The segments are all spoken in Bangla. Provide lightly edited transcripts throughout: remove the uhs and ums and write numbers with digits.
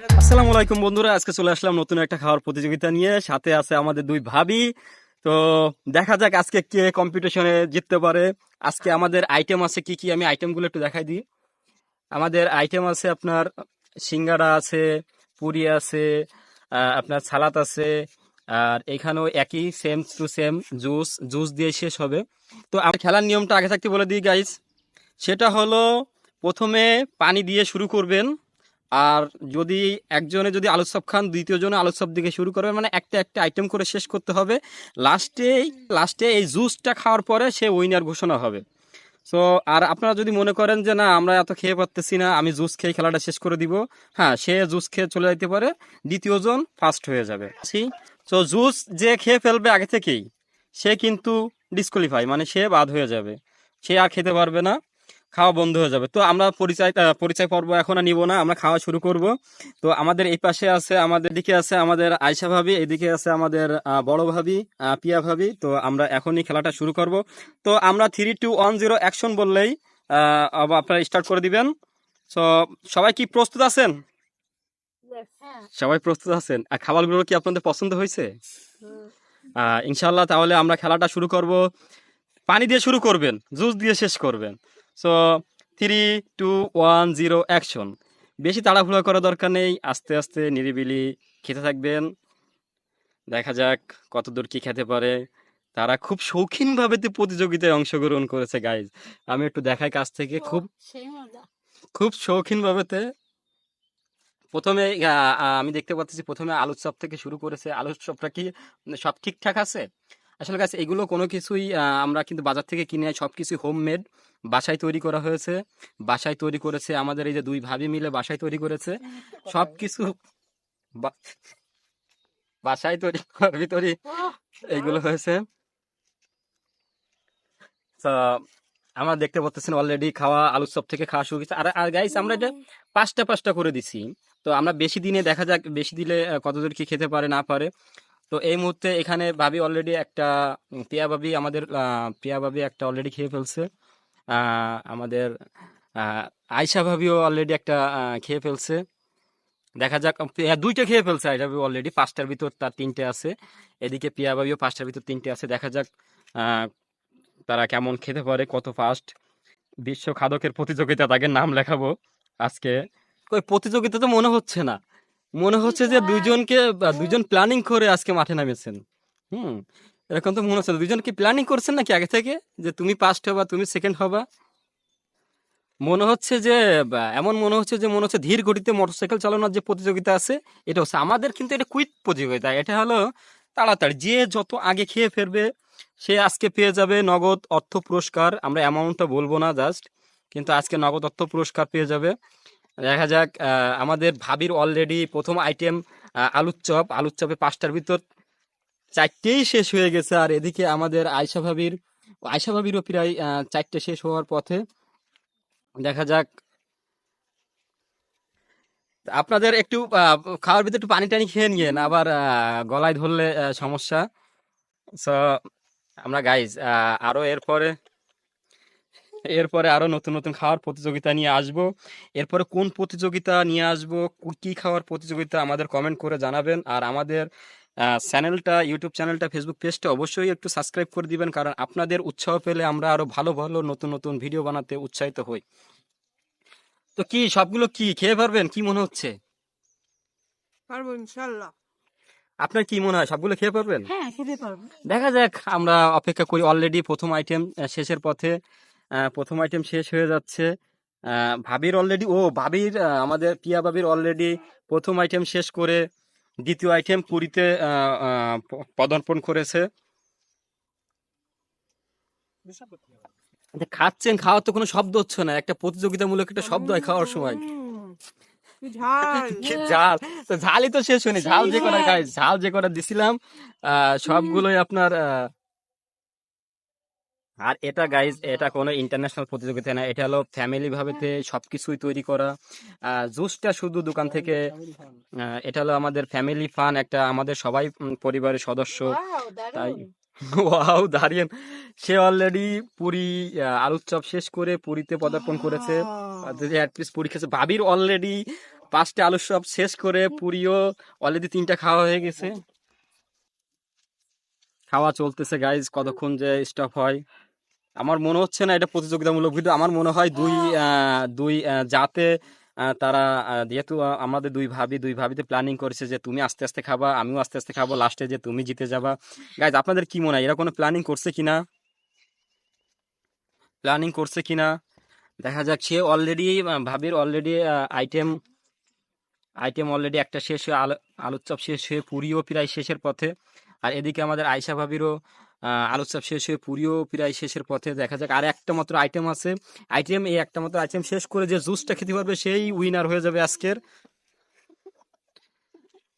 আসসালামু আলাইকুম বন্ধুরা, আজকে চলে আসলাম নতুন একটা খাওয়ার প্রতিযোগিতা নিয়ে। সাথে আছে আমাদের দুই ভাবি। তো দেখা যাক আজকে কে কম্পিটিশনে জিততে পারে। আজকে আমাদের আইটেম আছে কি কি, আমি আইটেমগুলো একটু দেখাই দিই। আমাদের আইটেম আছে আপনার সিঙ্গারা আছে, পুরি আছে, আপনার সালাদ আছে, আর এখানেও একই same to same juice juice দিয়ে শেষ হবে। তো আমার খেলার নিয়মটা আগে থাকতে বলে দিই গাইস। সেটা হলো, প্রথমে পানি দিয়ে শুরু করবেন। আর যদি একজনে যদি আলুর চপ খান, দ্বিতীয় জনে আলুর চপ দিকে শুরু করবেন, মানে একটা একটা আইটেম করে শেষ করতে হবে। লাস্টে লাস্টে এই জুসটা খাওয়ার পরে সে উইনার ঘোষণা হবে। সো আর আপনারা যদি মনে করেন যে না আমরা এত খেয়ে পারতেছি না, আমি জুস খেয়ে খেলাটা শেষ করে দিব, হ্যাঁ সে জুস খেয়ে চলে যেতে পারে, দ্বিতীয় জন ফার্স্ট হয়ে যাবে। সো জুস যে খেয়ে ফেলবে আগে থেকেই, সে কিন্তু ডিসকোয়ালিফাই, মানে সে বাদ হয়ে যাবে, সে আর খেতে পারবে না, খাওয়া বন্ধ হয়ে যাবে। তো আমরা পরিচয় পর্ব এখন আর নিব না, আমরা খাওয়া শুরু করব। তো আমাদের এই পাশে আছে, আমাদের দিকে আছে আমাদের আয়শা ভাবি, এদিকে আছে আমাদের বড় ভাবি পিয়া ভাবি। তো আমরা এখনই খেলাটা শুরু করব। তো আমরা 3, 2, 1, 0 অ্যাকশন বললেই আপনারা স্টার্ট করে দিবেন। তো সবাই কি প্রস্তুত আছেন? সবাই প্রস্তুত আছেন? আর খাবারগুলো কি আপনাদের পছন্দ হয়েছে? ইনশাল্লাহ, তাহলে আমরা খেলাটা শুরু করব। পানি দিয়ে শুরু করবেন, জুস দিয়ে শেষ করবেন। So 3, 2, 1, 0 action. বেশি তাড়াহুড়ো করার দরকার নেই, আস্তে আস্তে নিরিবিলি খেতে থাকবেন। দেখা যাক কতদূর কি খেতে পারে। তারা খুব শৌখিনভাবে প্রতিযোগিতায় অংশগ্রহণ করেছে গাইজ। আমি একটু দেখাই কাছ থেকে, খুব খুব শৌখিনভাবে। প্রথমে আমি দেখতে পাচ্ছি প্রথমে আলুর চপ থেকে শুরু করেছে। আলুর চপটা কি সব ঠিকঠাক আছে? আসলে গাছ এগুলো কোনো কিছুই আমরা কিন্তু বাজার থেকে কিনে সব কিছু হোমমেড, বাসায় তৈরি করা হয়েছে। বাসায় তৈরি করেছে আমাদের এই যে দুই ভাবি মিলে, বাসায় তৈরি করেছে সব কিছু। বাসায় তৈরি করার ভিতরে এইগুলো হয়েছে। তো আমরা দেখতে পাচ্ছেন অলরেডি খাওয়া, আলুর চপ থেকে খাওয়া শুরু করেছে। আর গাইস আমরা এটা পাঁচটা পাঁচটা করে দিছি। তো আমরা বেশি দিনে দেখা যাক, বেশি দিলে কতদূর কি খেতে পারে না পারে। তো এই মুহূর্তে এখানে ভাবি অলরেডি একটা, পিয়া ভাবি আমাদের পিয়া ভাবি একটা অলরেডি খেয়ে ফেলছে। আমাদের আয়শা ভাবিও অলরেডি একটা খেয়ে ফেলছে। দেখা যাক, দুইটা খেয়ে ফেলছে আয়শা ভাবি অলরেডি, পাঁচটার ভিতর তার তিনটে আছে। এদিকে পিয়া ভাবিও পাঁচটার ভিতর তিনটে আছে। দেখা যাক আহ, তারা কেমন খেতে পারে, কত ফাস্ট। বিশ্ব খাদকের প্রতিযোগিতা, তাকে নাম লেখাবো আজকে। ওই প্রতিযোগিতা তো মনে হচ্ছে না, মনে হচ্ছে যে দুইজন প্ল্যানিং করে আজকে মাঠে নামেছেন। হুম, এরকম তো মনে হচ্ছে। দুইজন কি প্ল্যানিং করছেন নাকি আগে থেকে, যে তুমি ফার্স্ট হবা তুমি সেকেন্ড হবা? মনে হচ্ছে যে এমন মনে হচ্ছে যে, মনে হচ্ছে ধীর গতিতে মোটরসাইকেল চালানোর যে প্রতিযোগিতা আছে, এটা হচ্ছে আমাদের। কিন্তু এটা কুইক প্রতিযোগিতা, এটা হলো তাড়াতাড়ি, যে যত আগে খেয়ে ফেলবে সে আজকে পেয়ে যাবে নগদ অর্থ পুরস্কার। আমরা অ্যামাউন্টটা বলবো না জাস্ট, কিন্তু আজকে নগদ অর্থ পুরস্কার পেয়ে যাবে। দেখা যাক, আমাদের ভাবির অলরেডি প্রথম আইটেম আলুর চপ। আলুর চপে পাঁচটার ভিতর চারটেই শেষ হয়ে গেছে। আর এদিকে আমাদের আয়শা ভাবিরও প্রায় চারটে শেষ হওয়ার পথে। দেখা যাক, আপনাদের একটু খাওয়ার ভিতরে একটু পানি টানি খেয়ে নিয়েন, আবার গলায় ধরলে সমস্যা। সো আমরা গাইজ আরো এরপরে এরপরে আরো নতুন নতুন খাওয়ার প্রতিযোগিতা নিয়ে আসবো। এরপরে কোন প্রতিযোগিতা নিয়ে আসবো, কি খাওয়ার প্রতিযোগিতা, আমাদের কমেন্ট করে জানাবেন। আর আমাদের চ্যানেলটা, ইউটিউব চ্যানেলটা, ফেসবুক পেজটা অবশ্যই একটু সাবস্ক্রাইব করে দিবেন, কারণ আপনাদের উৎসাহ পেলে আমরা আরো ভালো ভালো নতুন নতুন ভিডিও বানাতে উৎসাহিত হই। তো কি সবগুলো কি খেয়ে পারবেন কি মনে হচ্ছে? পারবো ইনশাল্লাহ। আপনার কি মনে হয় সবগুলো খেয়ে পারবেন? হ্যাঁ, খেতে পারবো। দেখা যাক, আমরা অপেক্ষা করি। অলরেডি প্রথম আইটেম শেষের পথে, প্রথম আইটেম শেষ হয়ে যাচ্ছে। ভাবির অলরেডি, ভাবির আমাদের পিয়া ভাবির অলরেডি প্রথম আইটেম শেষ করে দ্বিতীয় আইটেম পুরীতে পদার্পণ করেছে। খাচ্ছেন, খাওয়ার তো কোনো শব্দ হচ্ছে না, একটা প্রতিযোগিতামূলক একটা শব্দ হয় খাওয়ার সময়। কি ঝাল! কি ঝাল! তো ঝালই তো শেষ হয়নি, ঝাল যে কটা গাইস, ঝাল যে কটা দিছিলাম সবগুলোই আপনার আর এটা গাইজ, এটা কোনো ইন্টারন্যাশনাল প্রতিযোগিতা না, এটা হলো ফ্যামিলি ভাবেতে সবকিছুই তৈরি করা। জুসটা শুধু দোকান থেকে, এটা হলো আমাদের ফ্যামিলি ফান, একটা আমাদের সবাই পরিবারের সদস্য। ওয়াও, তাই দারুণ! ওয়াও, দাঁড়িয়ে সে অলরেডি পুরি আলুর চপ শেষ করে পুরিতে পদার্পণ করেছে। এক পিস পুরি খেয়েছে। ভাবির অলরেডি 5টা আলুর চপ শেষ করে পুরিও অলরেডি 3টা খাওয়া হয়ে গেছে। খাওয়া চলতেছে গাইজ, কতক্ষণ যে স্টপ হয় আমার মনে হচ্ছে না এটা প্রতিযোগিতামূলক ভিডিও। আমার মনে হয় দুই জাতে তারা যেহেতু আমাদের দুই ভাবিতে প্ল্যানিং করেছে যে তুমি আস্তে আস্তে খাবা, আমিও আস্তে আস্তে খাবো, লাস্টে যে তুমি জিতে যাবা। গাইজ আপনাদের কি মনে হয় এরা কোনো প্ল্যানিং করছে কিনা? দেখা যাক। সে অলরেডি ভাবির অলরেডি আইটেম আইটেম অলরেডি একটা শেষ হয়ে আলুর চপ শেষ হয়ে পুরিও প্রায় শেষের পথে। আর এদিকে আমাদের আয়শা ভাবিরও আলুর চপ শেষ হয়ে পুরিও প্রায় শেষের পথে। দেখা যাক, আর একটা মাত্র আইটেম আছে। এই একটা মাত্র আইটেম শেষ করে যে জুসটা খেতে পারবে সেই উইনার হয়ে যাবে আজকের।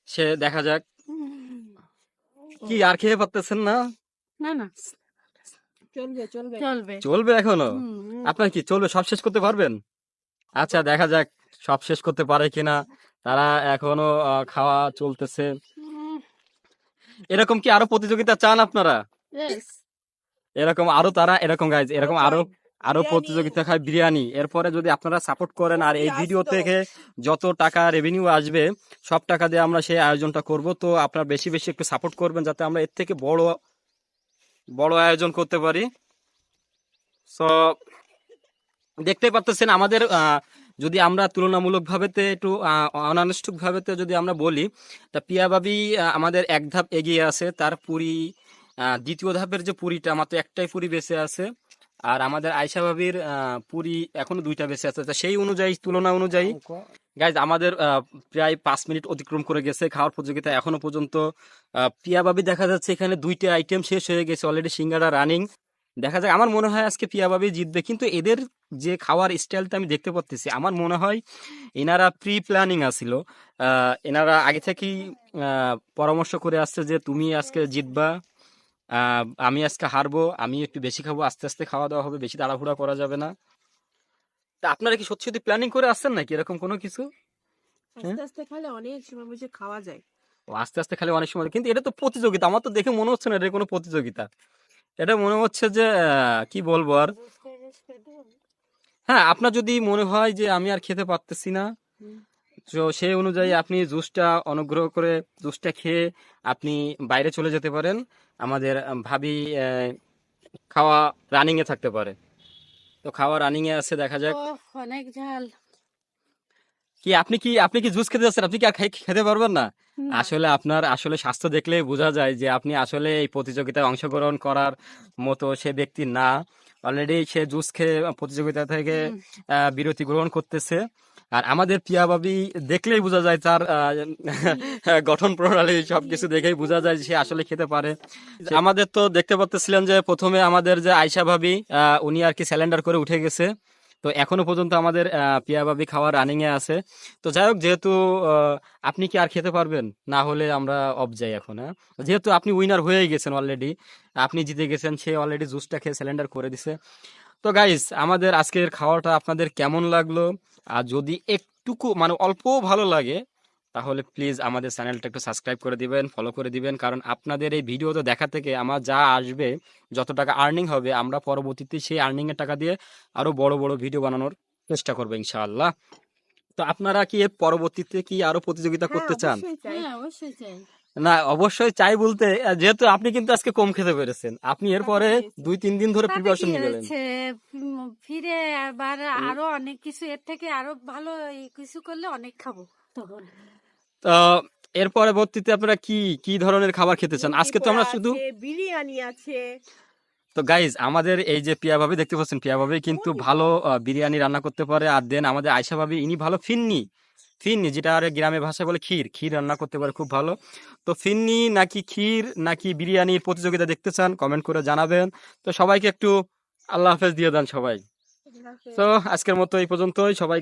সে দেখা যাক। কি আর খেয়ে পারতেছেন না? না না, চলবে চলবে চলবে। চলবে এখনো? হুম। আপনার কি চলবে? সব শেষ করতে পারবেন? আচ্ছা, দেখা যাক সব শেষ করতে পারে কিনা। তারা এখনো খাওয়া চলতেছে। এরকম কি আরো প্রতিযোগিতা চান আপনারা? Yes. এরকম আরো তারা এরকম গাইজ এরকম আরো আরো বিরিয়ানি। প্রতিযোগিতা খায় বিরিয়ানি। এরপরে যদি আপনারা সাপোর্ট করেন আর এই খুবই ভিডিও আস্ত। থেকে যত টাকা রেভিনিউ আসবে সব টাকা দিয়ে আমরা সেই আয়োজনটা করব। তো আপনারা বেশি বেশি একটু সাপোর্ট করবেন যাতে আমরা এর থেকে বড় বড় আয়োজন করতে পারি। সো দেখতেই পাচ্ছেন আমাদের যদি আমরা তুলনামূলক ভাবেতে একটু অনানুষ্ঠানিক ভাবেতে যদি আমরা বলি, তা পিয়া বাবি আমাদের এক ধাপ এগিয়ে আছে। তার পুরি দ্বিতীয় ধাপের যে পুরিটা মাত্র একটাই পুরি বেঁচে আছে, আর আমাদের আয়শা ভাবির পুরি এখনো 2টা বেঁচে আছে। তা সেই অনুযায়ী তুলনা অনুযায়ী গাইজ আমাদের প্রায় 5 মিনিট অতিক্রম করে গেছে খাওয়ার প্রতিযোগিতা এখনো পর্যন্ত। পিয়া বাবি দেখা যাচ্ছে এখানে 2টা আইটেম শেষ হয়ে গেছে অলরেডি, সিঙ্গাড়া রানিং। দেখা যাক, আমার মনে হয় আজকে পিয়া বাবি জিতবে। কিন্তু এদের যে খাওয়ার স্টাইলটা আমি দেখতে পাচ্ছি, আমার মনে হয় এনারা প্রি প্ল্যানিং আছিল। এনারা আগে থেকেই পরামর্শ করে আসছে যে তুমি আজকে জিতবা, আমি আজকে হারবো, আমি একটু বেশি খাবো, আস্তে আস্তে খাওয়া দাওয়া হবে, বেশি তাড়াহুড়া করা যাবে না। তা আপনারা কি সত্যি সত্যি প্ল্যানিং করে আসছেন নাকি এরকম কোনো কিছু? আস্তে আস্তে খেলে অনেক সময় বুঝে খাওয়া যায়। ও, আস্তে আস্তে খালি অনেক সময়, কিন্তু এটা তো প্রতিযোগিতা। আমার তো দেখে মনে হচ্ছে না এটা কোনো প্রতিযোগিতা। এটা মনে হচ্ছে যে কি বলবো আর। হ্যাঁ, আপনার যদি মনে হয় যে আমি আর খেতে পারতেছি না, তো সেই অনুযায়ী আপনি জুসটা অনুগ্রহ করে জুসটা খেয়ে আপনি বাইরে চলে যেতে পারেন। আমাদের ভাবি খাওয়া রানিং এ থাকতে পারে। তো খাওয়া রানিং এ আছে, দেখা যাক। ওহ, অনেক ঝাল। আপনি কি জুস খেতে যাচ্ছেন? আপনি কি আর খেতে পারবেন না? না। আসলে আপনার আসলে স্বাস্থ্য দেখলে বোঝা যায় যে আপনি আসলে এই প্রতিযোগিতায় অংশগ্রহণ করার মতো সে ব্যক্তি না। অলরেডি সে জুস খেয়ে প্রতিযোগিতা থেকে বিরতি গ্রহণ করতেছে। আর আমাদের পিয়া ভাবি দেখলেই বোঝা যায় তার গঠন প্রণালী সবকিছু দেখেই বোঝা যায় যে সে আসলে খেতে পারে। আমাদের তো দেখতে পাচ্ছিলেন যে প্রথমে আমাদের যে আয়শা ভাবি উনি আর কি স্যালেন্ডার করে উঠে গেছে। তো এখনো পর্যন্ত আমাদের পিয়া ভাবি খাওয়া রানিং এ আছে। তো যাই হোক, যেহেতু আপনি কি আর খেতে পারবেন? না হলে আমরা অফ যাই এখন। হ্যাঁ, যেহেতু আপনি উইনার হয়ে গেছেন অলরেডি, আপনি জিতে গেছেন, সে অলরেডি জুসটা খেয়ে সিলিন্ডার করে দিছে। তো গাইস, আমাদের আজকের খাওয়াটা আপনাদের কেমন লাগলো? আর যদি একটুকু মানে অল্প ভালো লাগে তাহলে প্লিজ আমাদের চ্যানেলটা একটু সাবস্ক্রাইব করে দিবেন, ফলো করে দিবেন। কারণ আপনাদের এই ভিডিও তো দেখা থেকে আমার যা আসবে, যত টাকা আর্নিং হবে, আমরা পরবর্তীতে সেই আর্নিং এর টাকা দিয়ে আরো বড় বড় ভিডিও বানানোর চেষ্টা করবো ইনশাআল্লাহ। তো আপনারা কি এর পরবর্তীতে কি আরো প্রতিযোগিতা হ্যাঁ, করতে চান? অবশ্যই চাই। হ্যাঁ, অবশ্যই চাই। না, অবশ্যই চাই বলতে যেহেতু আপনি কিন্তু আজকে কম খেতে পেরেছেন, আপনি এরপরে খেয়েছি। 2-3 দিন ধরে তাতে প্রিপারেশন কি নিয়ে গেলেন। হয়েছে? ফিরে আবার আরো অনেক কিছু এর থেকে আরো ভালো কিছু করলে অনেক খাবো তখন। তো এর পরবর্তীতে আপনারা কি কি ধরনের খাবার খেতে চান? আজকে তো আমরা শুধু আছে, বিরিয়ানি আছে। তো গাইজ আমাদের এই যে পিয়া ভাবি দেখতে পাচ্ছেন, পিয়া ভাবি কিন্তু ভালো বিরিয়ানি রান্না করতে পারে। আর দেন আমাদের আয়শা ভাবি ইনি ভালো ফিন্নি ফিন্নি যেটা আর গ্রামের ভাষায় বলে ক্ষীর ক্ষীর রান্না করতে পারে খুব ভালো। তো ফিন্নি নাকি ক্ষীর নাকি বিরিয়ানির প্রতিযোগিতা দেখতে চান কমেন্ট করে জানাবেন। তো সবাইকে একটু আল্লাহ হাফেজ দিয়ে দেন সবাই। তো আজকের মতো এই পর্যন্তই। সবাই